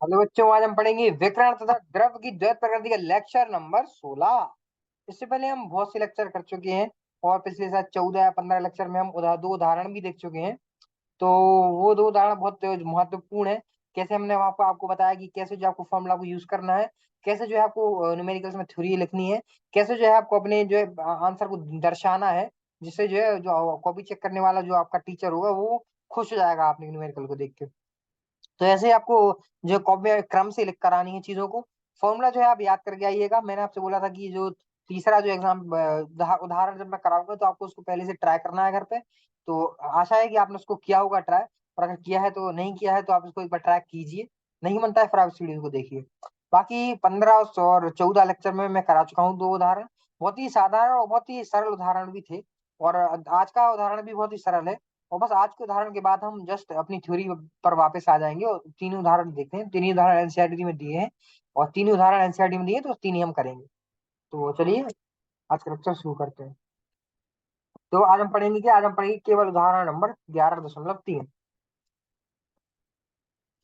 Hello बच्चों, आज हम पढ़ेंगे विकिरण तथा द्रव की द्वैत प्रकृति का लेक्चर नंबर 16। इससे पहले हम बहुत से लेक्चर कर चुके हैं और पिछले साल 14 या 15 लेक्चर में हम दो उदाहरण भी देख चुके हैं। तो वो दो उदाहरण बहुत महत्वपूर्ण है। कैसे हमने वहां पर आपको बताया कि कैसे जो आपको फॉर्मूला को यूज करना है, कैसे जो है आपको न्यूमेरिकल्स में थ्योरी लिखनी है, कैसे जो है आपको अपने जो है आंसर को दर्शाना है, जिससे जो है जो कॉपी चेक करने वाला जो आपका टीचर होगा वो खुश हो जाएगा आपने न्यूमेरिकल को देख के। तो ऐसे ही आपको जो कॉपी में क्रम से लिख कर आनी है चीजों को। फॉर्मूला जो है आप याद करके आइएगा। मैंने आपसे बोला था कि जो तीसरा जो एग्जाम उदाहरण जब मैं कराऊंगा तो आपको उसको पहले से ट्राई करना है घर पे। तो आशा है कि आपने उसको किया होगा ट्राई, और अगर किया है तो नहीं किया है तो आप इसको एक बार ट्राई कीजिए। नहीं बनता है फिर आप इस वीडियो को देखिए। बाकी 15 और 14 लेक्चर में मैं करा चुका हूँ दो उदाहरण। बहुत ही साधारण और बहुत ही सरल उदाहरण भी थे, और आज का उदाहरण भी बहुत ही सरल है। और बस आज के उदाहरण के बाद हम जस्ट अपनी थ्योरी पर वापस आ जाएंगे और तीन उदाहरण देखते हैं। तीन ही उदाहरण एनसीईआरटी में दिए हैं, और तीन ही उदाहरण एनसीईआरटी में दिए हैं, तो तीन ही हम करेंगे। तो चलिए आज का लेक्चर शुरू करते हैं। तो आज हम पढ़ेंगे कि आज हम पढ़ेंगे केवल उदाहरण नंबर 11.3।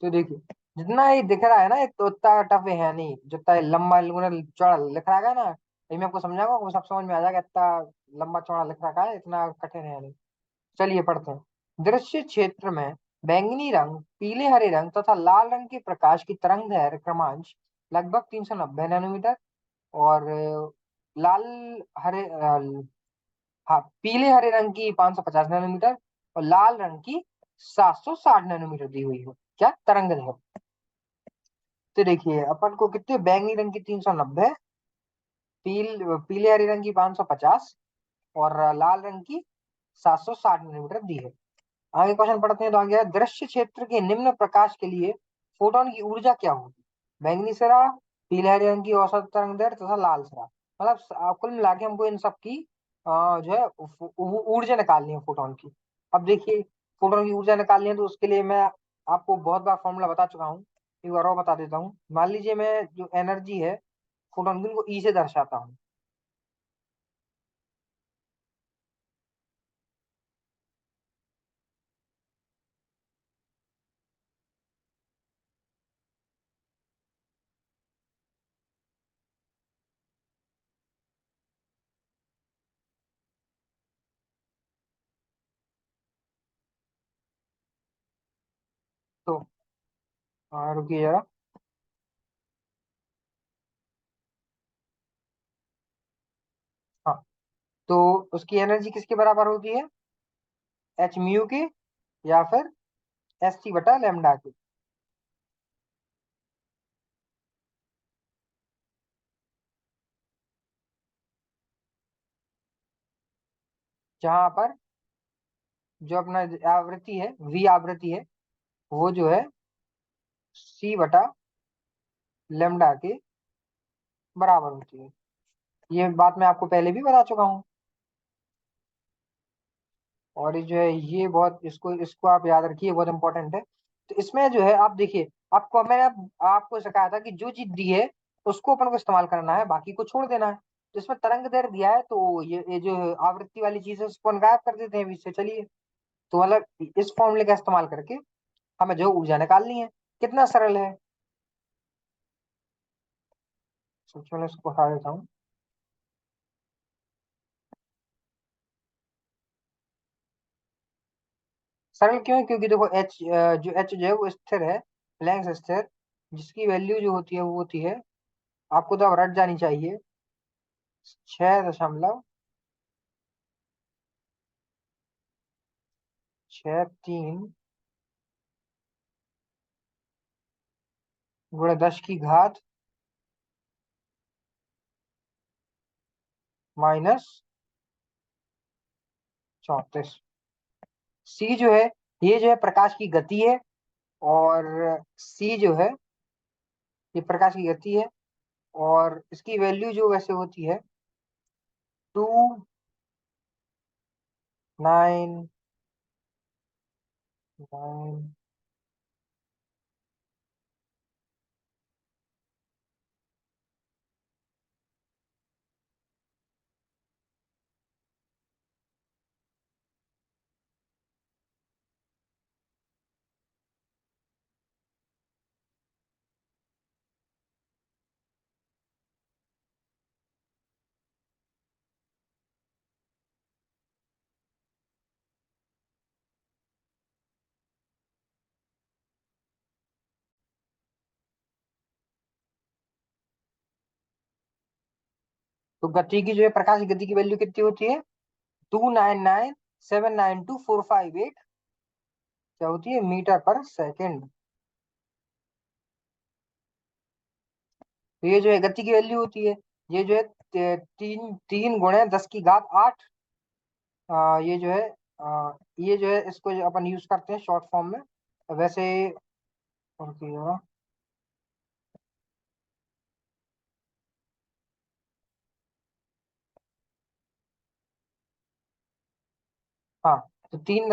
तो देखिए, जितना ये दिख रहा है ना, एक तो उतना टफ है नहीं, जितना ये लंबा लंबा चौड़ा लिख रहा है ना, ये मैं आपको समझाऊंगा, आपको सब समझ में आ जाएगा। इतना लंबा चौड़ा लिख रखा है, इतना कठिन है नहीं। चलिए पढ़ते हैं। दृश्य क्षेत्र में बैंगनी रंग, पीले हरे रंग तथा लाल रंग के प्रकाश की तरंग दैर्घ्य क्रमांश लगभग 390 नैनोमीटर, और लाल हरे हाँ, पीले हरे रंग की 550 नैनोमीटर, और लाल रंग की 760 नैनोमीटर दी हुई है। क्या तरंग दैर्घ्य। तो देखिए, अपन को कितने, बैंगनी रंग की 390, पीले हरे रंग की 550, और लाल रंग की 760 नैनोमीटर दी है। आगे क्वेश्चन पढ़ते हैं। तो आगे है, दृश्य क्षेत्र के निम्न प्रकाश के लिए फोटोन की ऊर्जा क्या होगी। बैंगनी सिरा, पीले हरे रंग की औसत तरंग दैर्घ्य तथा लाल सिरा। मतलब कुल मिला के हमको इन सब की जो है ऊर्जा निकालनी है फोटोन की। अब देखिए, फोटोन की ऊर्जा निकालनी है तो उसके लिए मैं आपको बहुत बार फॉर्मूला बता चुका हूँ। एक बार और बता देता हूँ। मान लीजिए मैं जो एनर्जी है फोटोन की, उनको ई से दर्शाता हूँ। तो रुकिए जरा। हाँ, तो उसकी एनर्जी किसके बराबर होती है, एच म्यू के, या फिर एस टी बटा लेमडा के। जहां पर जो अपना आवृत्ति है, वी आवृत्ति है, वो जो है सी बटा लेमडा के बराबर होती है। ये बात मैं आपको पहले भी बता चुका हूँ। और ये जो है, ये बहुत, इसको इसको आप याद रखिए, बहुत इंपॉर्टेंट है। तो इसमें जो है आप देखिए, आपको मैंने आपको सिखाया था कि जो चीज दी है उसको अपन को इस्तेमाल करना है, बाकी को छोड़ देना है। तो इसमें तरंग दैर्घ्य दिया है, तो ये जो आवृत्ति वाली चीज है उसको अपन गायब कर देते हैं बीच से। चलिए, तो मतलब इस फॉर्मूले का इस्तेमाल करके हमें जो ऊर्जा निकालनी है, कितना सरल है। सबसे पहले इसको हटा देता हूँ। सरल क्यों है, क्योंकि देखो एच, जो एच जो है वो स्थिर है, प्लैंक्स स्थिर, जिसकी वैल्यू जो होती है वो होती है, आपको तो अब रट जानी चाहिए, 6.63 गुणा 10 की घात -34। सी जो है, ये जो है प्रकाश की गति है, और सी जो है ये प्रकाश की गति है, और इसकी वैल्यू जो वैसे होती है 299। तो गति की जो है, प्रकाश की गति की वैल्यू कितनी होती है? 299,792,458 क्या होती है? मीटर पर सेकेंड। तो ये जो है गति की वैल्यू होती है। ये जो है तीन तीन गुणे 10 की घात 8। ये जो है ये जो है इसको जो अपन यूज करते हैं शॉर्ट फॉर्म में वैसे। और क्या होगा? हाँ, तो 3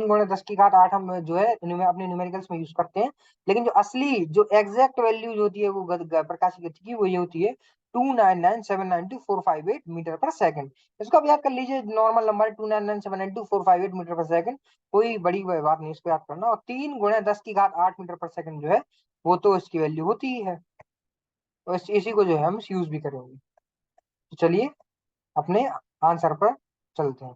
गुणे 10 की घात 8 हम जो है अपने न्यूमेरिकल्स में यूज करते हैं। लेकिन जो असली जो एग्जैक्ट वैल्यूज होती है वो प्रकाश की गति की, वो ये होती है 299,792,458 मीटर पर सेकंड। इसको आप याद कर लीजिए, नॉर्मल नंबर 299,792,458 मीटर पर सेकंड। कोई बड़ी बात नहीं इसको याद करना। और 3 गुणे 10 की घात 8 मीटर पर सेकंड जो है वो तो इसकी वैल्यू होती ही है। तो इसी को जो है हम यूज भी करेंगे। तो चलिए अपने आंसर पर चलते हैं।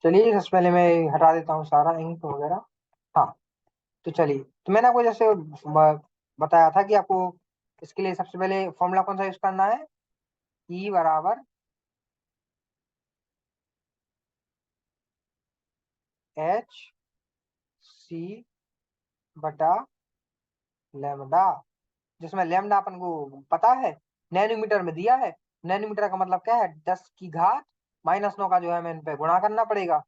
चलिए सबसे पहले मैं हटा देता हूँ सारा इंक वगैरह। हाँ, तो चलिए, तो मैंने आपको जैसे बताया था कि आपको इसके लिए सबसे पहले फॉर्मूला कौन सा यूज करना है? ई बराबर एच सी बटा लेमडा, जिसमें लेमडा अपन को पता है, नैनोमीटर में दिया है। नैनोमीटर का मतलब क्या है? 10 की घात -9 का जो है हमें इन पे गुणा करना पड़ेगा।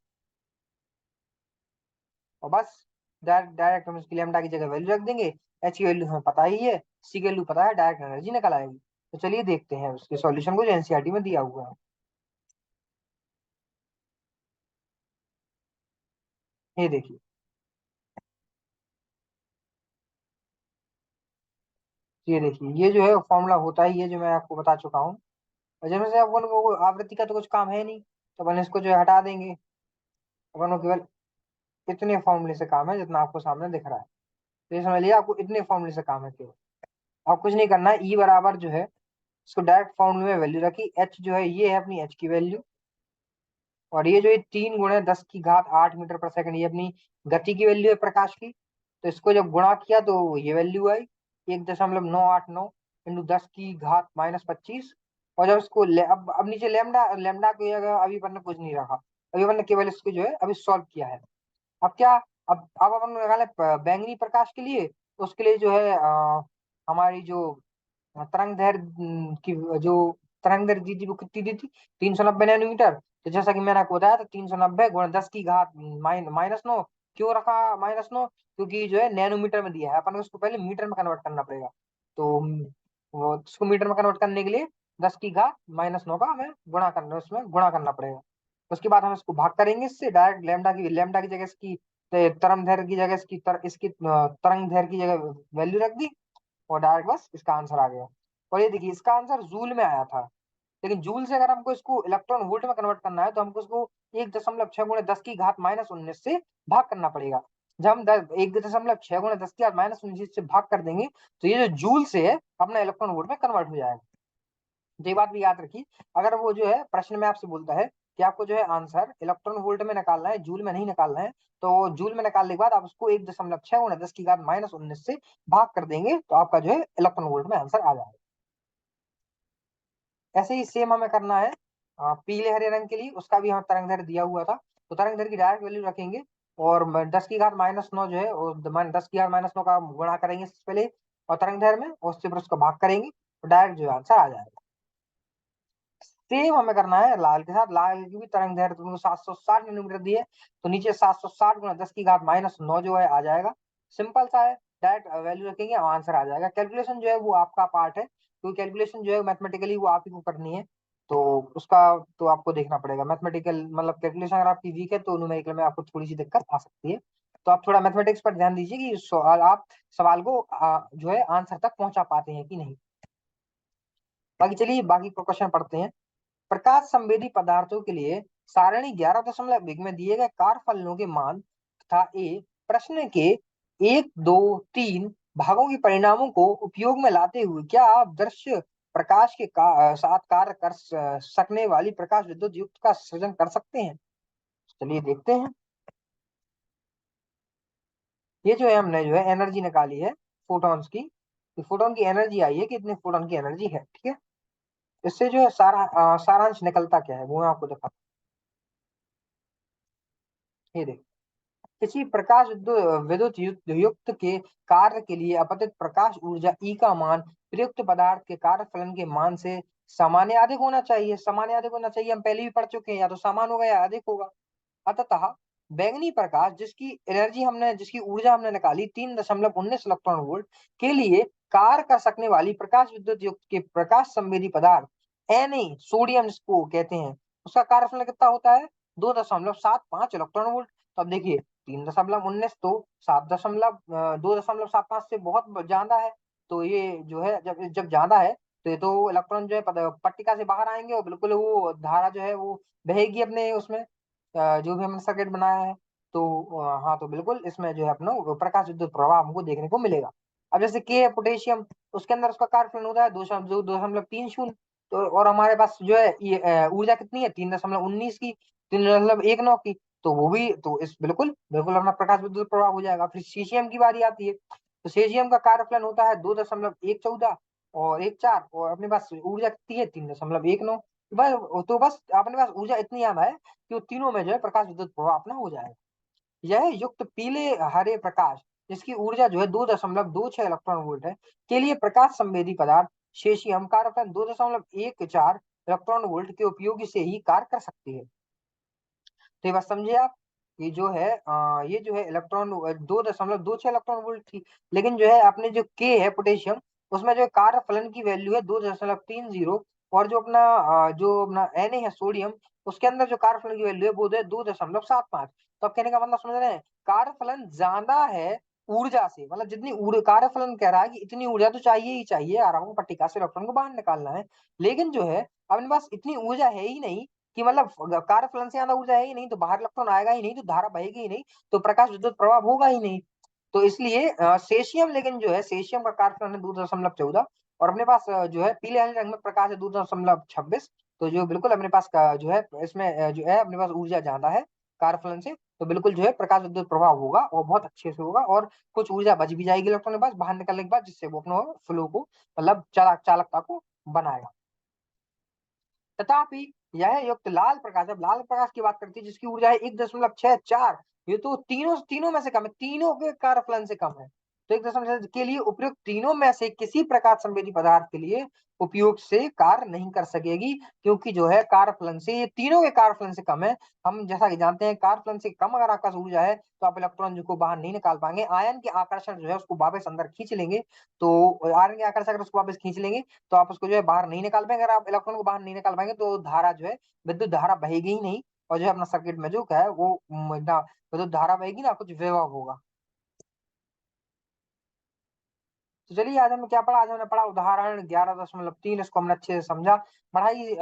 और बस डायरेक्ट हम इसकी लेमडा की जगह वैल्यू रख देंगे। एच की वैल्यू हमें पता ही है, सी की वैल्यू पता है, डायरेक्ट एनर्जी निकल आएगी। तो चलिए देखते हैं उसके सॉल्यूशन को जो एनसीईआरटी में दिया हुआ है। ये देखिए, ये जो है फॉर्मूला होता है, ये जो मैं आपको बता चुका हूँ। और जब से अपन को आवृत्ति का तो कुछ काम है नहीं, तो अपन इसको जो है हटा देंगे। अपन को केवल इतने फॉर्मूले से काम है जितना आपको सामने दिख रहा है। तो ये समझ लिया, आपको इतने फॉर्मूले से काम है केवल। आप कुछ नहीं करना है। ई बराबर जो है इसको डायरेक्ट फॉर्मूले में वैल्यू रखी। एच जो है ये है अपनी एच की वैल्यू। और ये जो है 3 गुणे 10 की घात 8 मीटर पर सेकंड, ये अपनी गति की वैल्यू है प्रकाश की। तो इसको जब गुणा किया तो ये वैल्यू आई 1,989 इंटू 10 की घात -25। और जब इसको अब नीचे लेमडा लेमडा की जगह अभी अपन ने कुछ नहीं रखा। अभी अपन ने केवल इसको जो है अभी सॉल्व किया है। अब क्या, अब अपन निकाले बैंगनी प्रकाश के लिए। तो उसके लिए जो है हमारी जो तरंग दैर्घ्य की जो तरंग दैर्घ्य दी थी वो कितनी दी थी? 390 नैनोमीटर। तो जैसा कि मैंने आपको बताया था, 390 गुणा 10 की घात -9। क्यों रखा -9? क्योंकि जो है नैनोमीटर में दिया है, अपन को उसको पहले मीटर में कन्वर्ट करना पड़ेगा। तो वो उसको मीटर में कन्वर्ट करने के लिए 10 की घात -9 का हमें गुणा करना, उसमें गुणा करना पड़ेगा। उसके बाद हम इसको भाग करेंगे इससे डायरेक्ट। लेमडा की जगह इसकी तरंग दैर्घ्य की जगह इसकी तरंग दैर्घ्य की जगह वैल्यू रख दी। और डायरेक्ट बस इसका आंसर आ गया। और ये देखिए, इसका आंसर जूल में आया था। लेकिन जूल से अगर हमको इसको इलेक्ट्रॉन वोल्ट में कन्वर्ट करना है तो हमको इसको 1,6 गुणे 10 की घात -19 से भाग करना पड़ेगा। जब हम 1,6 गुणे 10 की घात -19 से भाग कर देंगे तो ये जो जूल से है अपना इलेक्ट्रॉन वोल्ट में कन्वर्ट हो जाएगा। तो ये बात भी याद रखिए। अगर वो जो है प्रश्न में आपसे बोलता है कि आपको जो है आंसर इलेक्ट्रॉन वोल्ट में निकालना है, जूल में नहीं निकालना है, तो जूल में निकालने के बाद आप उसको 1,6 गुणे 10 की घात -19 से भाग कर देंगे तो आपका जो है इलेक्ट्रॉन वोल्ट में आंसर आ जाएगा। ऐसे ही सेम हमें करना है पीले हरे रंग के लिए। उसका भी हमें तरंग दैर्घ्य दिया हुआ था, तो तरंग दैर्घ्य की डायरेक्ट वैल्यू रखेंगे। और 10 की घात -9 जो है, और 10 की घात -9 का गुणा करेंगे सबसे पहले और तरंग दैर्घ्य में, और उससे फिर उसको भाग करेंगे तो डायरेक्ट जो आंसर आ जाएगा। सेम हमें करना है लाल के साथ। लाल की भी तरंग दैर्घ्य तुमको 760 नैनोमीटर दी है, तो नीचे 760 गुणा 10 की घात -9 जो है आ जाएगा। सिंपल सा है, डायरेक्ट वैल्यू रखेंगे और आंसर आ जाएगा। कैलकुलेशन जो है वो आपका पार्ट है, क्योंकि कैलकुलेशन जो है मैथमेटिकली वो आप ही को करनी है। तो उसका तो आपको देखना पड़ेगा। मैथमेटिकल मतलब कैलकुलेशन अगर आपकी वीक है तो न्यूमेरिकल में आपको थोड़ी सी दिक्कत आ सकती है। तो आप थोड़ा मैथमेटिक्स पर ध्यान दीजिए कि आप सवाल को जो है आंसर तक पहुंचा पाते हैं कि नहीं। बाकी चलिए बाकी को क्वेश्चन पढ़ते हैं। प्रकाश संवेदी पदार्थों के लिए सारणी 11.1 में दिए गए कारफलनों के मान तथा प्रश्न के 1, 2, 3 भागों के परिणामों को उपयोग में लाते हुए क्या आप दृश्य प्रकाश के साथ कार्य कर सकने वाली प्रकाश विद्युत युक्त का सृजन कर सकते हैं? चलिए देखते हैं। ये जो है हमने जो है एनर्जी निकाली है फोटॉन्स की। कि फोटोन की एनर्जी आई है कि इतने फोटोन की एनर्जी है, ठीक है। इससे जो है सारांश निकलता क्या है वो मैं आपको दिखाता हूँ। ये देख, किसी प्रकाश विद्युत युक्त के कार्य के लिए अपतित प्रकाश ऊर्जा ई का मान प्रयुक्त पदार्थ के कार्य फलन के मान से समानुपातिक होना चाहिए। समानुपातिक होना चाहिए, हम पहले भी पढ़ चुके हैं, या तो समान होगा या अधिक होगा। अतः बैंगनी प्रकाश जिसकी ऊर्जा हमने निकाली 3.19 इलेक्ट्रॉन वोल्ट के लिए कार्य कर सकने वाली प्रकाश विद्युत युक्त के प्रकाश संवेदी पदार्थ सोडियम जिसको कहते हैं, उसका कार्यफल कितना होता है? 2.75 इलेक्ट्रॉन वोल्ट। तो अब देखिए 3.19 तो 2.75 से बहुत ज्यादा है। तो ये जो है जब जब ज्यादा है तो ये तो इलेक्ट्रॉन जो है पट्टिका से बाहर आएंगे और बिल्कुल वो धारा जो है वो बहेगी अपने उसमें, जो भी हमने सर्किट बनाया है। तो हाँ, तो बिल्कुल इसमें जो है अपना वो प्रकाश विद्युत प्रवाह हमको देखने को मिलेगा। अब जैसे के है पोटेशियम, उसके अंदर उसका कार्यफलन होता है 2.30। तो और हमारे पास जो है ये ऊर्जा कितनी है? 3.19 की, 3.19 की। तो वो भी तो इस बिल्कुल बिल्कुल अपना प्रकाश विद्युत प्रवाह हो जाएगा। फिर सीशियम की बारी आती है, तो सीशियम का कार्यफलन होता है 2.14 और 1.4, और अपने पास ऊर्जा कितनी है? 3.19। बस, तो बस अपने पास ऊर्जा इतनी ज्यादा है कि वो तीनों में जो है प्रकाश विद्युत प्रवाह अपना हो जाएगा। यह युक्त पीले हरे प्रकाश जिसकी ऊर्जा जो है 2.26 इलेक्ट्रॉन वोल्ट है के लिए प्रकाश संवेदी पदार्थ शेशियम कार्यफलन 2.14 इलेक्ट्रॉन वोल्ट के उपयोग से ही कार्य कर सकती है। तो ये बात समझिए आप, ये जो है ये जो है इलेक्ट्रॉन 2.26 इलेक्ट्रॉन वोल्ट थी, लेकिन जो है अपने जो के है पोटेशियम, उसमें जो कार्य फलन की वैल्यू है 2.30, और जो अपना एन है सोडियम, उसके अंदर जो कार्य फलन की वैल्यू है वो है 2.75। तो अब कहने का मतलब समझ रहे हैं, कार्य फलन ज्यादा है ऊर्जा से, मतलब जितनी कार्य फलन कह रहा है कि इतनी ऊर्जा तो चाहिए ही चाहिए आराम पट्टिका से इलेक्ट्रॉन को बाहर निकालना है, लेकिन जो है अपने पास इतनी ऊर्जा है ही नहीं कि मतलब कार्य फलन से ज्यादा ऊर्जा है ही नहीं, तो बाहर इलेक्ट्रॉन आएगा ही नहीं, तो धारा बहेगी ही नहीं, तो प्रकाश विद्युत प्रवाह होगा ही नहीं। तो इसलिए सेशियम, लेकिन जो है सेशियम का कार्य फलन है 2.14, और अपने पास जो है पीले हरे रंग में प्रकाश है 2.26। तो जो बिल्कुल अपने पास का जो है इसमें जो है अपने पास ऊर्जा ज्यादा है कार्य फलन से, तो बिल्कुल जो है प्रकाश विद्युत प्रभाव होगा और बहुत अच्छे से होगा, और कुछ ऊर्जा बच भी जाएगी इलेक्ट्रॉन के पास बाहर निकलने के बाद, जिससे वो अपना फ्लो को मतलब चालकता को बनाएगा। तथापि यह युक्त लाल प्रकाश, अब लाल प्रकाश की बात करती है जिसकी ऊर्जा है 1.64, ये तो तीनों तीनों में से कम है, तीनों के कार्यफलन से कम है। तो 1.6 के लिए उपयुक्त तीनों में से किसी प्रकाश संवेदी पदार्थ के लिए उपयोग से कार्य नहीं कर सकेगी, क्योंकि जो है कार्यफलन से, ये तीनों के कार्यफलन से कम है। हम जैसा कि जानते हैं कार्यफलन से कम अगर आकाश ऊर्जा है तो आप इलेक्ट्रॉन को बाहर नहीं निकाल पाएंगे, आयन के आकर्षण जो है उसको वापस अंदर खींच लेंगे। तो आयन के आकर्षण अगर उसको वापस खींच लेंगे तो आप उसको जो है बाहर नहीं निकाल पाएंगे। अगर आप इलेक्ट्रॉन को बाहर नहीं निकाल पाएंगे तो धारा जो है, विद्युत धारा बहेगी ही नहीं, और जो है अपना सर्किट में जो है वो ना विद्युत धारा बहेगी ना कुछ विभव होगा। तो चलिए आज हमने क्या पढ़ा? आज हमने पढ़ा उदाहरण 11.3, इसको हमने अच्छे से समझा। पढ़ाई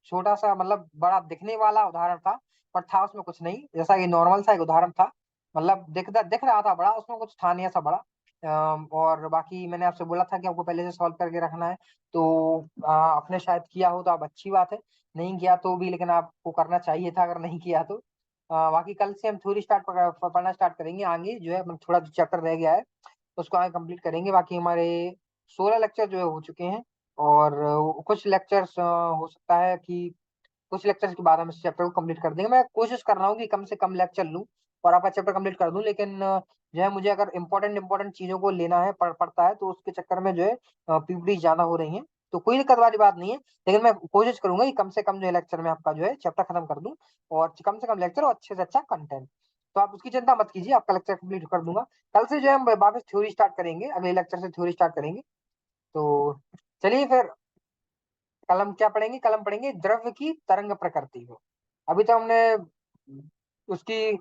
छोटा सा मतलब बड़ा दिखने वाला उदाहरण था, पर था उसमें कुछ नहीं, जैसा कि नॉर्मल सा एक उदाहरण था, मतलब दिख रहा था बड़ा, उसमें कुछ था नहीं ऐसा बड़ा। और बाकी मैंने आपसे बोला था कि आपको पहले से सॉल्व करके रखना है, तो आपने शायद किया हो तो आप अच्छी बात है, नहीं किया तो भी लेकिन आपको करना चाहिए था अगर नहीं किया तो। बाकी कल से हम थ्योरी पढ़ना स्टार्ट करेंगे, आगे जो है मतलब थोड़ा जो चैप्टर रह गया है उसको आगे कंप्लीट करेंगे। बाकी हमारे 16 लेक्चर जो है हो चुके हैं, और कुछ लेक्चर्स हो सकता है कि कुछ लेक्चर्स के बाद हम इस चैप्टर को कंप्लीट कर देंगे। मैं कोशिश कर रहा हूँ कि कम से कम लेक्चर लूँ और आपका चैप्टर कंप्लीट कर दूं, लेकिन जो है मुझे अगर इंपॉर्टेंट चीजों को लेना है पड़ता है, तो उसके चक्कर में जो है पीपीटी ज्यादा हो रही है, तो कोई दिक्कत वाली बात नहीं है। लेकिन मैं कोशिश करूंगा कि कम से कम जो है लेक्चर में आपका जो है चैप्टर खत्म कर दूं, और कम से कम लेक्चर और अच्छे से अच्छा कंटेंट। तो आप उसकी चिंता मत कीजिए, आपका लेक्चर कंप्लीट कर दूंगा। कल से जो है हम वापस थ्योरी स्टार्ट करेंगे, अगले लेक्चर से थ्योरी स्टार्ट करेंगे। तो चलिए फिर, कल हम क्या पढ़ेंगे? कल हम पढ़ेंगे द्रव्य की तरंग प्रकृति को। अभी तो हमने उसकी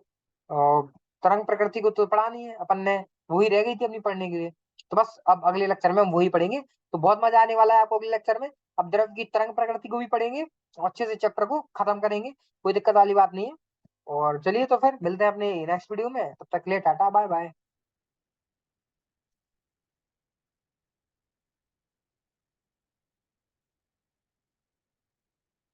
तरंग प्रकृति को तो पढ़ा नहीं है अपन ने, वही रह गई थी अपनी पढ़ने के लिए। तो बस अब अगले लेक्चर में हम वही पढ़ेंगे, तो बहुत मजा आने वाला है आपको अगले लेक्चर में। अब द्रव्य की तरंग प्रकृति को भी पढ़ेंगे और अच्छे से चैप्टर को खत्म करेंगे, कोई दिक्कत वाली बात नहीं है। और चलिए तो फिर मिलते हैं अपने नेक्स्ट वीडियो में, तब तक के लिए टाटा बाय बाय।